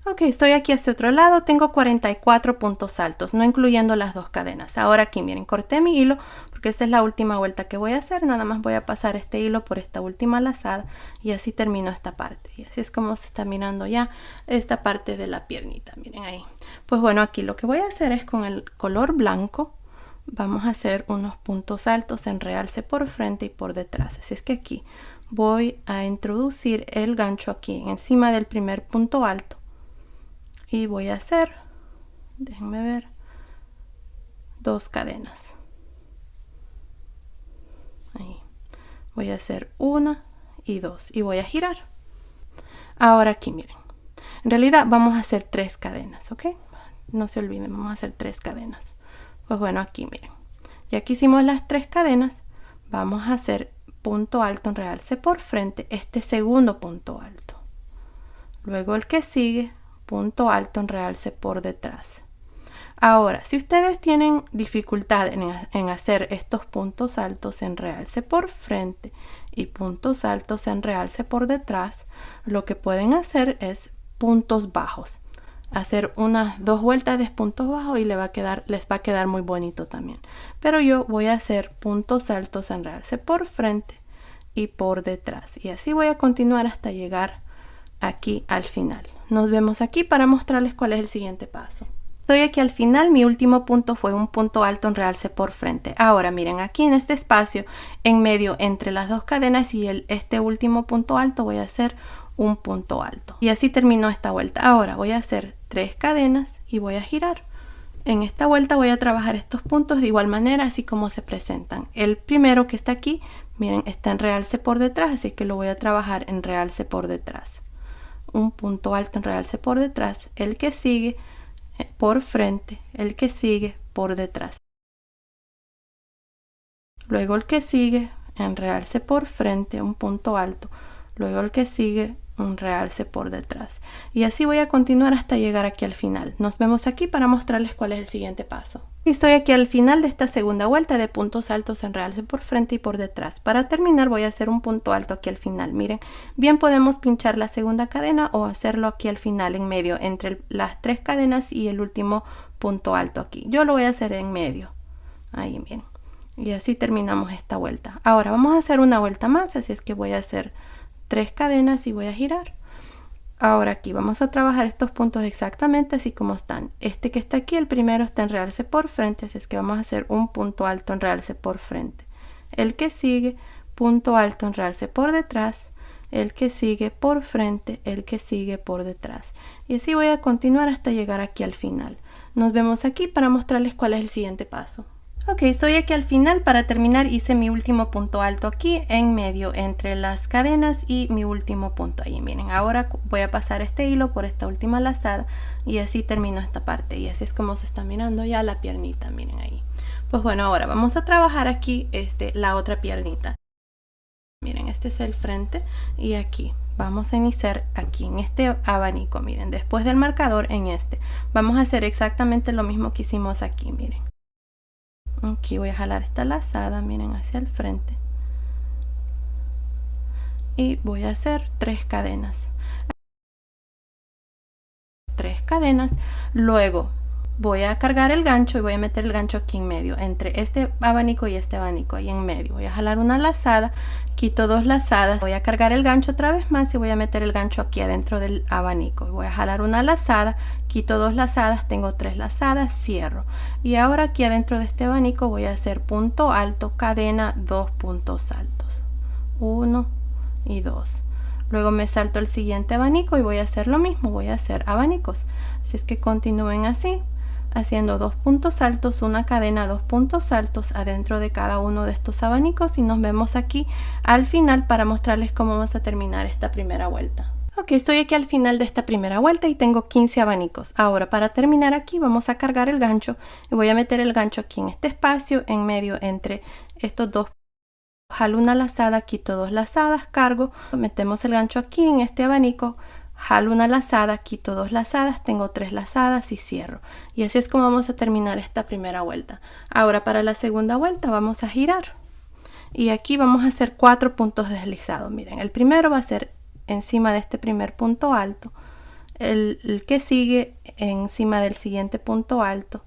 Ok, estoy aquí hacia otro lado, tengo 44 puntos altos, no incluyendo las 2 cadenas. Ahora aquí, miren, corté mi hilo porque esta es la última vuelta que voy a hacer. Nada más voy a pasar este hilo por esta última lazada y así termino esta parte. Y así es como se está mirando ya esta parte de la piernita, miren ahí. Pues bueno, aquí lo que voy a hacer es con el color blanco, vamos a hacer unos puntos altos en realce por frente y por detrás. Así es que aquí voy a introducir el gancho aquí encima del primer punto alto. Y voy a hacer, déjenme ver, 2 cadenas. Ahí. Voy a hacer 1 y 2 y voy a girar. Ahora aquí, miren. En realidad vamos a hacer 3 cadenas, ¿ok? No se olviden, vamos a hacer 3 cadenas. Pues bueno, aquí, miren. Ya que hicimos las 3 cadenas, vamos a hacer punto alto en realce por frente, este segundo punto alto. Luego el que sigue, punto alto en realce por detrás. Ahora, si ustedes tienen dificultad en hacer estos puntos altos en realce por frente y puntos altos en realce por detrás, lo que pueden hacer es puntos bajos. Hacer unas 2 vueltas de puntos bajos y les va a quedar muy bonito también. Pero yo voy a hacer puntos altos en realce por frente y por detrás. Y así voy a continuar hasta llegar aquí al final. Nos vemos aquí para mostrarles cuál es el siguiente paso. Estoy aquí al final, mi último punto fue un punto alto en realce por frente. Ahora miren, aquí en este espacio en medio entre las 2 cadenas y este último punto alto voy a hacer un punto alto. Y así terminó esta vuelta. Ahora voy a hacer 3 cadenas y voy a girar. En esta vuelta voy a trabajar estos puntos de igual manera, así como se presentan. El primero que está aquí, miren, está en realce por detrás, así que lo voy a trabajar en realce por detrás. Un punto alto en realce por detrás, el que sigue por frente, el que sigue por detrás. Luego el que sigue en realce por frente, un punto alto. Luego el que sigue un realce por detrás. Y así voy a continuar hasta llegar aquí al final. Nos vemos aquí para mostrarles cuál es el siguiente paso. Y estoy aquí al final de esta segunda vuelta de puntos altos en realce por frente y por detrás. Para terminar voy a hacer un punto alto aquí al final. Miren, bien podemos pinchar la segunda cadena o hacerlo aquí al final en medio entre las 3 cadenas y el último punto alto aquí. Yo lo voy a hacer en medio. Ahí miren. Y así terminamos esta vuelta. Ahora vamos a hacer una vuelta más, así es que voy a hacer 3 cadenas y voy a girar. Ahora aquí vamos a trabajar estos puntos exactamente así como están. Este que está aquí, el primero está en realce por frente, así es que vamos a hacer un punto alto en realce por frente. El que sigue, punto alto en realce por detrás. El que sigue por frente, el que sigue por detrás. Y así voy a continuar hasta llegar aquí al final. Nos vemos aquí para mostrarles cuál es el siguiente paso. Ok, estoy aquí al final. Para terminar hice mi último punto alto aquí en medio entre las cadenas y mi último punto ahí. Miren, ahora voy a pasar este hilo por esta última lazada y así termino esta parte. Y así es como se está mirando ya la piernita, miren ahí. Pues bueno, ahora vamos a trabajar aquí la otra piernita. Miren, este es el frente y aquí. Vamos a iniciar aquí en este abanico, miren, después del marcador en este. Vamos a hacer exactamente lo mismo que hicimos aquí, miren. Aquí voy a jalar esta lazada, miren, hacia el frente y voy a hacer 3 cadenas. 3 cadenas, luego voy a cargar el gancho y voy a meter el gancho aquí en medio, entre este abanico y este abanico, ahí en medio. Voy a jalar una lazada, quito 2 lazadas, voy a cargar el gancho otra vez más y voy a meter el gancho aquí adentro del abanico. Voy a jalar una lazada, quito 2 lazadas, tengo 3 lazadas, cierro. Y ahora aquí adentro de este abanico voy a hacer punto alto, cadena, 2 puntos altos. 1 y 2. Luego me salto el siguiente abanico y voy a hacer lo mismo, voy a hacer abanicos. Así es que continúen así, haciendo 2 puntos altos, una cadena, 2 puntos altos adentro de cada uno de estos abanicos y nos vemos aquí al final para mostrarles cómo vamos a terminar esta primera vuelta. Ok, estoy aquí al final de esta primera vuelta y tengo 15 abanicos. Ahora, para terminar aquí, vamos a cargar el gancho y voy a meter el gancho aquí en este espacio, en medio entre estos dos. Jalo una lazada, quito dos lazadas, cargo, metemos el gancho aquí en este abanico, jalo una lazada, quito dos lazadas, tengo 3 lazadas y cierro. Y así es como vamos a terminar esta primera vuelta. Ahora, para la segunda vuelta vamos a girar. Y aquí vamos a hacer 4 puntos deslizados. Miren, el primero va a ser encima de este primer punto alto, el que sigue encima del siguiente punto alto,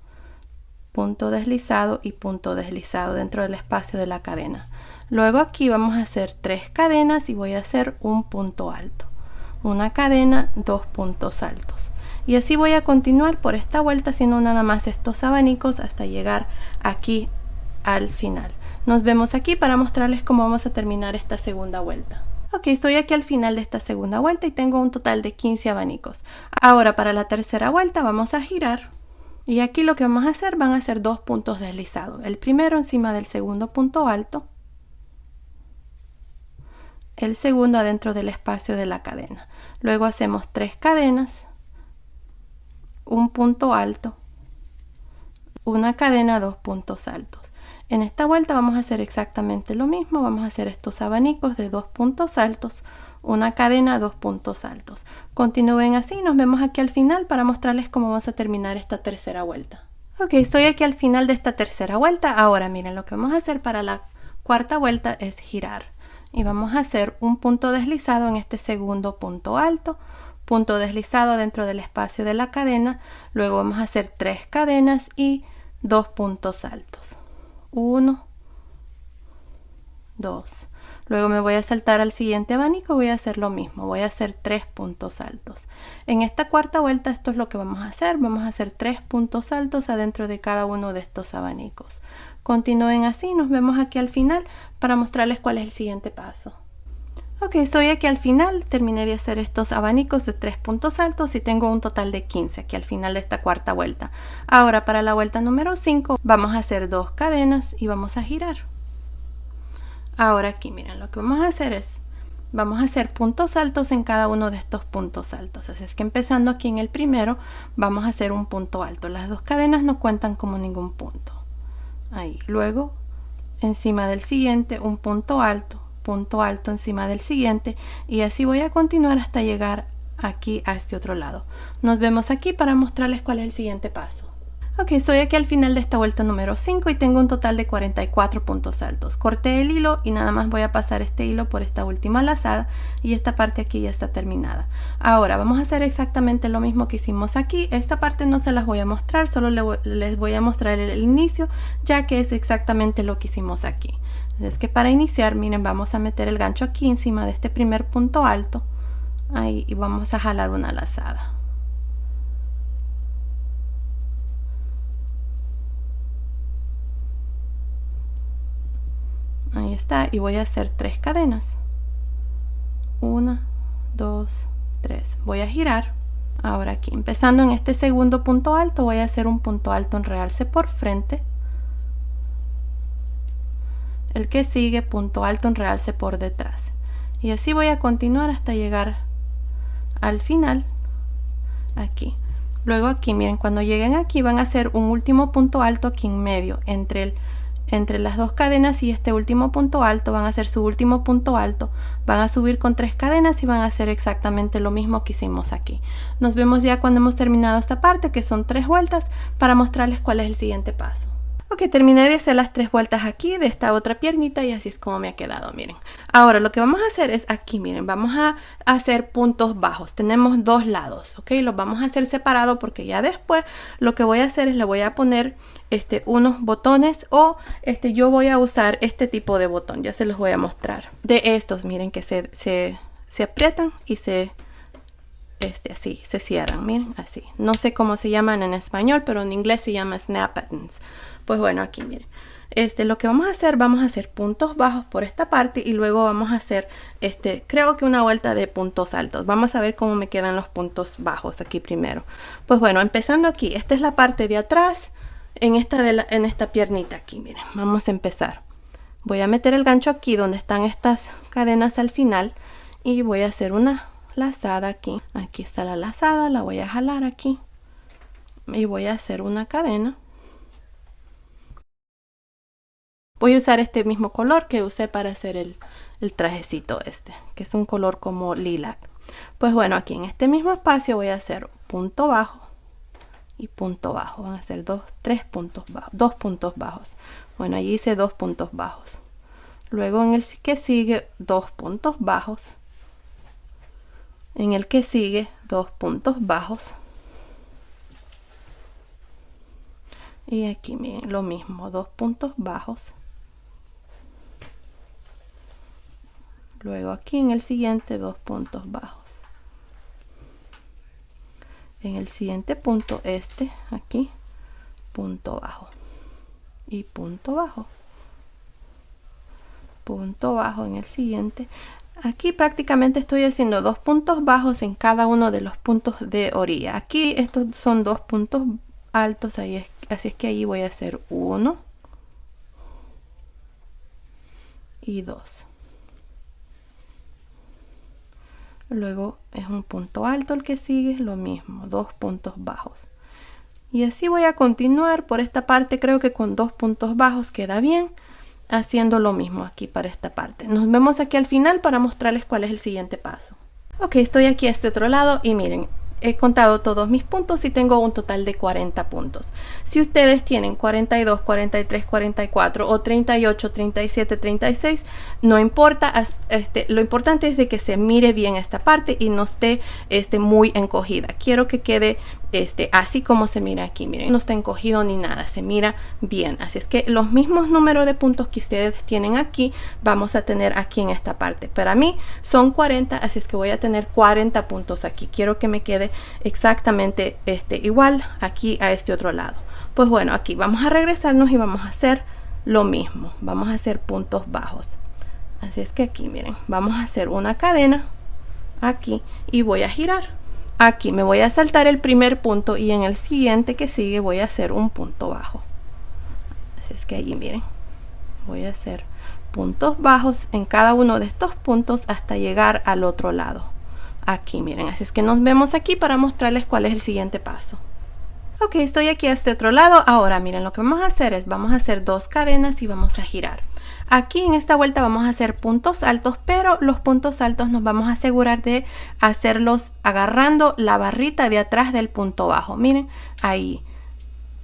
punto deslizado y punto deslizado dentro del espacio de la cadena. Luego aquí vamos a hacer 3 cadenas y voy a hacer un punto alto, una cadena, 2 puntos altos, y así voy a continuar por esta vuelta haciendo nada más estos abanicos hasta llegar aquí al final. Nos vemos aquí para mostrarles cómo vamos a terminar esta segunda vuelta. Ok, estoy aquí al final de esta segunda vuelta y tengo un total de 15 abanicos. Ahora para la tercera vuelta vamos a girar y aquí lo que vamos a hacer van a ser 2 puntos deslizados. El primero encima del segundo punto alto, el segundo adentro del espacio de la cadena. Luego hacemos 3 cadenas, un punto alto, una cadena, 2 puntos altos. En esta vuelta vamos a hacer exactamente lo mismo, vamos a hacer estos abanicos de 2 puntos altos, una cadena, 2 puntos altos. Continúen así, nos vemos aquí al final para mostrarles cómo vamos a terminar esta tercera vuelta. Ok, estoy aquí al final de esta tercera vuelta. Ahora miren, lo que vamos a hacer para la cuarta vuelta es girar. Y vamos a hacer un punto deslizado en este segundo punto alto, punto deslizado dentro del espacio de la cadena. Luego vamos a hacer 3 cadenas y 2 puntos altos. 1, 2. Luego me voy a saltar al siguiente abanico, voy a hacer lo mismo, voy a hacer 3 puntos altos. En esta cuarta vuelta esto es lo que vamos a hacer 3 puntos altos adentro de cada uno de estos abanicos. Continúen así, nos vemos aquí al final para mostrarles cuál es el siguiente paso. Ok, estoy aquí al final, terminé de hacer estos abanicos de 3 puntos altos y tengo un total de 15 aquí al final de esta cuarta vuelta. Ahora para la vuelta número 5 vamos a hacer 2 cadenas y vamos a girar. Ahora aquí miren, lo que vamos a hacer es, vamos a hacer puntos altos en cada uno de estos puntos altos. Así es que empezando aquí en el primero vamos a hacer un punto alto. Las 2 cadenas no cuentan como ningún punto. Ahí, luego encima del siguiente un punto alto encima del siguiente y así voy a continuar hasta llegar aquí a este otro lado. Nos vemos aquí para mostrarles cuál es el siguiente paso. Ok, estoy aquí al final de esta vuelta número 5 y tengo un total de 44 puntos altos. Corté el hilo y nada más voy a pasar este hilo por esta última lazada y esta parte aquí ya está terminada. Ahora vamos a hacer exactamente lo mismo que hicimos aquí. Esta parte no se las voy a mostrar, solo les voy a mostrar el inicio, ya que es exactamente lo que hicimos aquí. Es que para iniciar, miren, vamos a meter el gancho aquí encima de este primer punto alto, ahí, y vamos a jalar una lazada. Ahí está, y voy a hacer 3 cadenas. 1, 2, 3. Voy a girar. Ahora aquí, empezando en este segundo punto alto, voy a hacer un punto alto en realce por frente. El que sigue, punto alto en realce por detrás. Y así voy a continuar hasta llegar al final, aquí. Luego aquí, miren, cuando lleguen aquí van a hacer un último punto alto aquí en medio, entre las 2 cadenas y este último punto alto, van a hacer su último punto alto, van a subir con 3 cadenas y van a hacer exactamente lo mismo que hicimos aquí. Nos vemos ya cuando hemos terminado esta parte, que son 3 vueltas, para mostrarles cuál es el siguiente paso. Ok, terminé de hacer las 3 vueltas aquí de esta otra piernita y así es como me ha quedado, miren. Ahora lo que vamos a hacer es aquí, miren, vamos a hacer puntos bajos. Tenemos 2 lados, ok, los vamos a hacer separados porque ya después lo que voy a hacer es le voy a poner unos botones o yo voy a usar este tipo de botón, ya se los voy a mostrar. De estos, miren, que se aprietan y así, se cierran, miren, así. No sé cómo se llaman en español, pero en inglés se llama snap buttons. Pues bueno, aquí miren, lo que vamos a hacer puntos bajos por esta parte y luego vamos a hacer, creo que una vuelta de puntos altos. Vamos a ver cómo me quedan los puntos bajos aquí primero. Pues bueno, empezando aquí, esta es la parte de atrás, en esta piernita aquí, miren, vamos a empezar. Voy a meter el gancho aquí donde están estas cadenas al final y voy a hacer una lazada aquí. Aquí está la lazada, la voy a jalar aquí y voy a hacer una cadena. Voy a usar este mismo color que usé para hacer el trajecito este, que es un color como lilac. Pues bueno, aquí en este mismo espacio voy a hacer punto bajo y punto bajo. Van a ser dos puntos bajos. Bueno, allí hice 2 puntos bajos. Luego en el que sigue 2 puntos bajos. En el que sigue 2 puntos bajos. Y aquí miren, lo mismo, 2 puntos bajos. Luego aquí en el siguiente 2 puntos bajos. En el siguiente punto, aquí, punto bajo. Y punto bajo. Punto bajo en el siguiente. Aquí prácticamente estoy haciendo 2 puntos bajos en cada uno de los puntos de orilla. Aquí estos son 2 puntos altos, así es que ahí voy a hacer 1 y 2. Luego es un punto alto el que sigue, lo mismo, 2 puntos bajos. Y así voy a continuar por esta parte. Creo que con 2 puntos bajos queda bien, haciendo lo mismo aquí para esta parte. Nos vemos aquí al final para mostrarles cuál es el siguiente paso. Ok, estoy aquí a este otro lado y miren, he contado todos mis puntos y tengo un total de 40 puntos. Si ustedes tienen 42, 43, 44 o 38, 37, 36, no importa. Lo importante es de que se mire bien esta parte y no esté muy encogida. Quiero que quede así como se mira aquí. Miren, no está encogido ni nada, se mira bien. Así es que los mismos números de puntos que ustedes tienen aquí, vamos a tener aquí en esta parte. Para mí son 40, así es que voy a tener 40 puntos aquí. Quiero que me quede exactamente igual aquí a este otro lado. Pues bueno, aquí vamos a regresarnos y vamos a hacer lo mismo. Vamos a hacer puntos bajos. Así es que aquí miren, vamos a hacer una cadena aquí y voy a girar. Aquí me voy a saltar el primer punto y en el siguiente que sigue voy a hacer un punto bajo. Así es que allí miren, voy a hacer puntos bajos en cada uno de estos puntos hasta llegar al otro lado. Aquí miren, así es que nos vemos aquí para mostrarles cuál es el siguiente paso. Ok, estoy aquí a este otro lado. Ahora miren, lo que vamos a hacer es, vamos a hacer 2 cadenas y vamos a girar. Aquí en esta vuelta vamos a hacer puntos altos, pero los puntos altos nos vamos a asegurar de hacerlos agarrando la barrita de atrás del punto bajo. Miren, ahí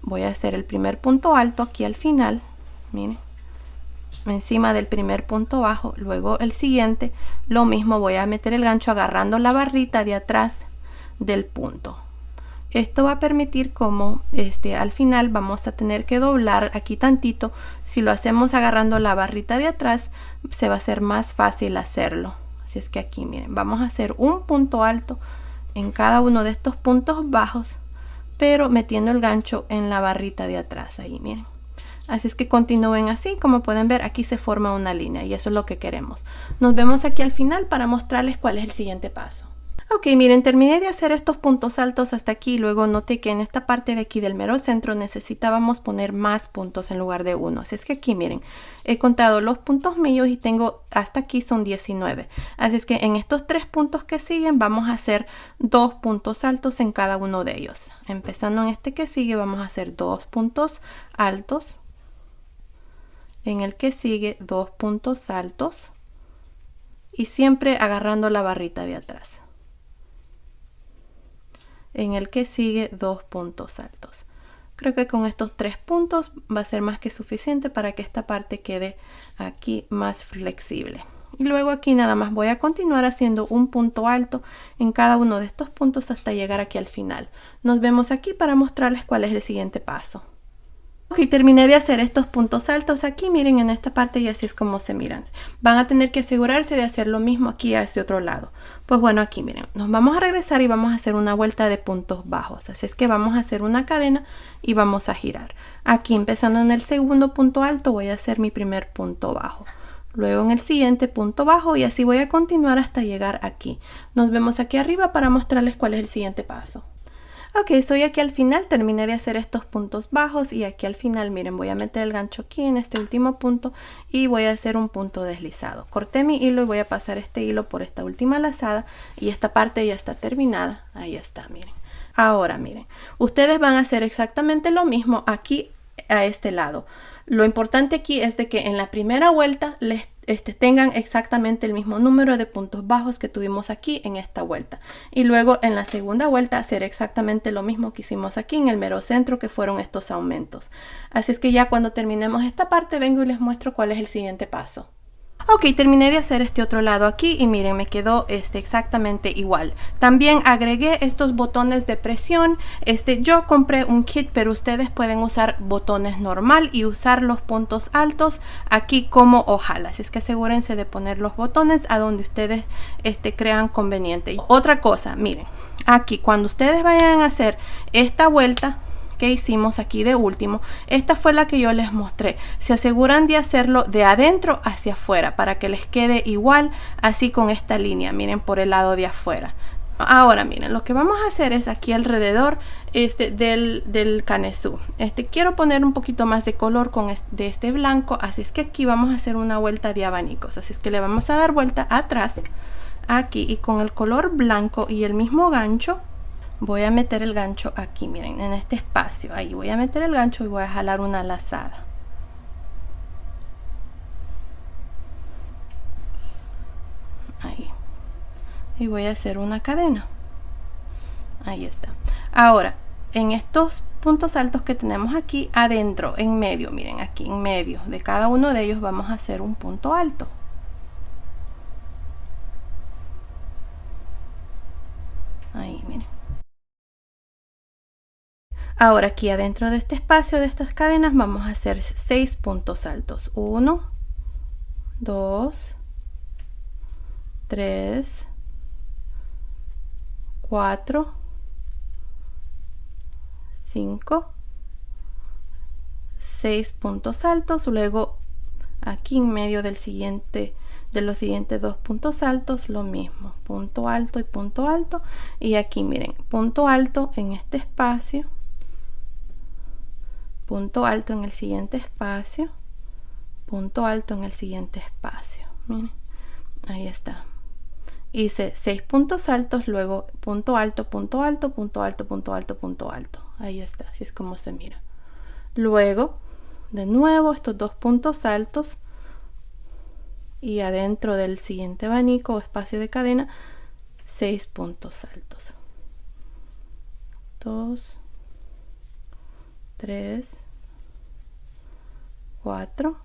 voy a hacer el primer punto alto aquí al final. Miren, encima del primer punto bajo. Luego el siguiente, lo mismo, voy a meter el gancho agarrando la barrita de atrás del punto. Esto va a permitir como al final vamos a tener que doblar aquí tantito. Si lo hacemos agarrando la barrita de atrás, se va a hacer más fácil hacerlo. Así es que aquí miren, vamos a hacer un punto alto en cada uno de estos puntos bajos, pero metiendo el gancho en la barrita de atrás. Ahí miren. Así es que continúen así. Como pueden ver, aquí se forma una línea y eso es lo que queremos. Nos vemos aquí al final para mostrarles cuál es el siguiente paso. Ok, miren, terminé de hacer estos puntos altos hasta aquí. Luego noté que en esta parte de aquí del mero centro necesitábamos poner más puntos en lugar de 1. Así es que aquí miren, he contado los puntos míos y tengo hasta aquí son 19. Así es que en estos 3 puntos que siguen vamos a hacer 2 puntos altos en cada uno de ellos. Empezando en este que sigue vamos a hacer 2 puntos altos. En el que sigue 2 puntos altos. Y siempre agarrando la barrita de atrás. En el que sigue 2 puntos altos. Creo que con estos 3 puntos va a ser más que suficiente para que esta parte quede aquí más flexible. Y luego aquí nada más voy a continuar haciendo un punto alto en cada uno de estos puntos hasta llegar aquí al final. Nos vemos aquí para mostrarles cuál es el siguiente paso. Ok, terminé de hacer estos puntos altos aquí, miren en esta parte y así es como se miran. Van a tener que asegurarse de hacer lo mismo aquí a este otro lado. Pues bueno, aquí miren, nos vamos a regresar y vamos a hacer una vuelta de puntos bajos. Así es que vamos a hacer una cadena y vamos a girar. Aquí empezando en el segundo punto alto voy a hacer mi primer punto bajo. Luego en el siguiente punto bajo y así voy a continuar hasta llegar aquí. Nos vemos aquí arriba para mostrarles cuál es el siguiente paso. Ok, estoy aquí al final, terminé de hacer estos puntos bajos y aquí al final, miren, voy a meter el gancho aquí en este último punto y voy a hacer un punto deslizado. Corté mi hilo y voy a pasar este hilo por esta última lazada y esta parte ya está terminada. Ahí está, miren. Ahora, miren, ustedes van a hacer exactamente lo mismo aquí a este lado. Lo importante aquí es de que en la primera vuelta les tengan exactamente el mismo número de puntos bajos que tuvimos aquí en esta vuelta. Y luego en la segunda vuelta hacer exactamente lo mismo que hicimos aquí en el mero centro, que fueron estos aumentos. Así es que ya cuando terminemos esta parte vengo y les muestro cuál es el siguiente paso. Ok, terminé de hacer este otro lado aquí y miren, me quedó exactamente igual. También agregué estos botones de presión. Yo compré un kit, pero ustedes pueden usar botones normal y usar los puntos altos aquí como ojalá. Así es que asegúrense de poner los botones a donde ustedes crean conveniente. Otra cosa, miren, aquí cuando ustedes vayan a hacer esta vuelta que hicimos aquí de último, esta fue la que yo les mostré. Se aseguran de hacerlo de adentro hacia afuera para que les quede igual, así con esta línea, miren, por el lado de afuera. Ahora miren, lo que vamos a hacer es aquí alrededor del canesú. Quiero poner un poquito más de color de este blanco, así es que aquí vamos a hacer una vuelta de abanicos, así es que le vamos a dar vuelta atrás aquí y con el color blanco y el mismo gancho voy a meter el gancho aquí, miren, en este espacio. Ahí voy a meter el gancho y voy a jalar una lazada. Ahí. Y voy a hacer una cadena. Ahí está. Ahora, en estos puntos altos que tenemos aquí adentro, en medio, miren, aquí en medio de cada uno de ellos vamos a hacer un punto alto. Ahí, miren. Ahora aquí adentro de este espacio de estas cadenas vamos a hacer 6 puntos altos. 1, 2, 3, 4, 5, 6 puntos altos. Luego aquí en medio de los siguientes 2 puntos altos lo mismo, punto alto y punto alto. Y aquí miren, punto alto en este espacio, punto alto en el siguiente espacio, punto alto en el siguiente espacio. Miren, ahí está. Hice 6 puntos altos, luego punto alto, punto alto, punto alto, punto alto, punto alto. Ahí está, así es como se mira. Luego, de nuevo, estos 2 puntos altos y adentro del siguiente abanico o espacio de cadena, 6 puntos altos. 2, 3, 4,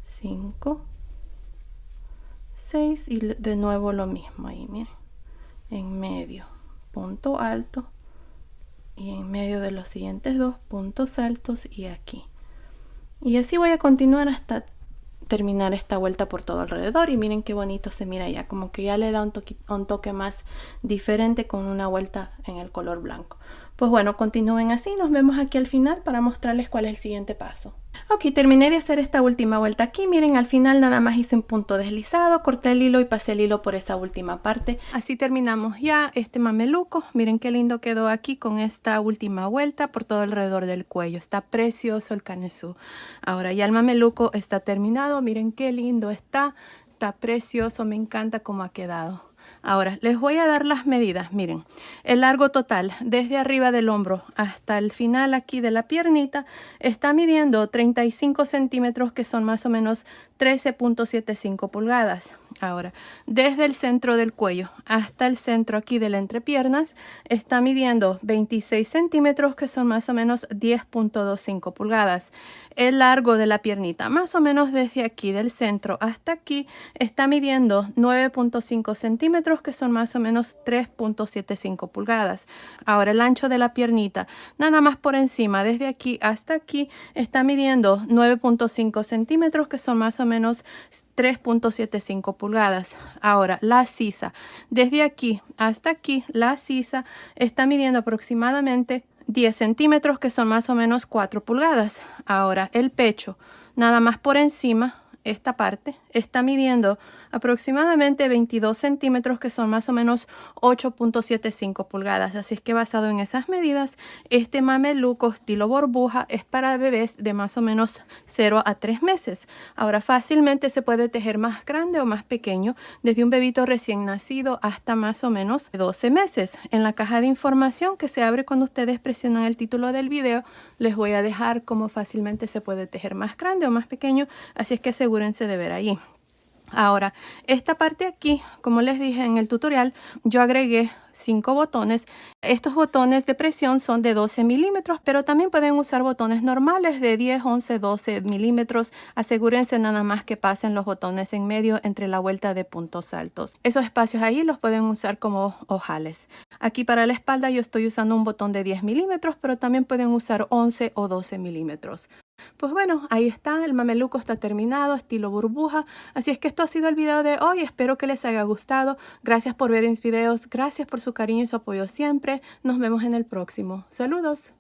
5, 6 y de nuevo lo mismo ahí, miren, en medio, punto alto y en medio de los siguientes 2 puntos altos y aquí. Y así voy a continuar hasta terminar esta vuelta por todo alrededor y miren qué bonito se mira ya, como que ya le da un toque más diferente con una vuelta en el color blanco. Pues bueno, continúen así, nos vemos aquí al final para mostrarles cuál es el siguiente paso. Ok, terminé de hacer esta última vuelta aquí, miren, al final nada más hice un punto deslizado, corté el hilo y pasé el hilo por esa última parte. Así terminamos ya este mameluco, miren qué lindo quedó aquí con esta última vuelta por todo alrededor del cuello, está precioso el canesú. Ahora ya el mameluco está terminado, miren qué lindo está precioso, me encanta cómo ha quedado. Ahora les voy a dar las medidas, miren, el largo total desde arriba del hombro hasta el final aquí de la piernita está midiendo 35 centímetros, que son más o menos 13.75 pulgadas. Ahora, desde el centro del cuello hasta el centro aquí de la entrepiernas está midiendo 26 centímetros, que son más o menos 10.25 pulgadas. El largo de la piernita, más o menos desde aquí del centro hasta aquí, está midiendo 9.5 centímetros, que son más o menos 3.75 pulgadas. Ahora, el ancho de la piernita, nada más por encima, desde aquí hasta aquí, está midiendo 9.5 centímetros, que son más o menos 3.75 pulgadas. Ahora, la sisa, desde aquí hasta aquí, la sisa está midiendo aproximadamente 10 centímetros, que son más o menos 4 pulgadas. Ahora, el pecho, nada más por encima, esta parte, está midiendo aproximadamente 22 centímetros, que son más o menos 8.75 pulgadas. Así es que basado en esas medidas, este mameluco estilo burbuja es para bebés de más o menos 0 a 3 meses. Ahora fácilmente se puede tejer más grande o más pequeño, desde un bebito recién nacido hasta más o menos 12 meses. En la caja de información que se abre cuando ustedes presionan el título del video, les voy a dejar cómo fácilmente se puede tejer más grande o más pequeño, así es que asegúrense de ver allí. Ahora, esta parte aquí, como les dije en el tutorial, yo agregué 5 botones. Estos botones de presión son de 12 milímetros, pero también pueden usar botones normales de 10, 11, 12 milímetros. Asegúrense nada más que pasen los botones en medio entre la vuelta de puntos altos. Esos espacios ahí los pueden usar como ojales. Aquí para la espalda yo estoy usando un botón de 10 milímetros, pero también pueden usar 11 o 12 milímetros. Pues bueno, ahí está, el mameluco está terminado, estilo burbuja. Así es que esto ha sido el video de hoy. Espero que les haya gustado. Gracias por ver mis videos, gracias por su cariño y su apoyo siempre. Nos vemos en el próximo. Saludos.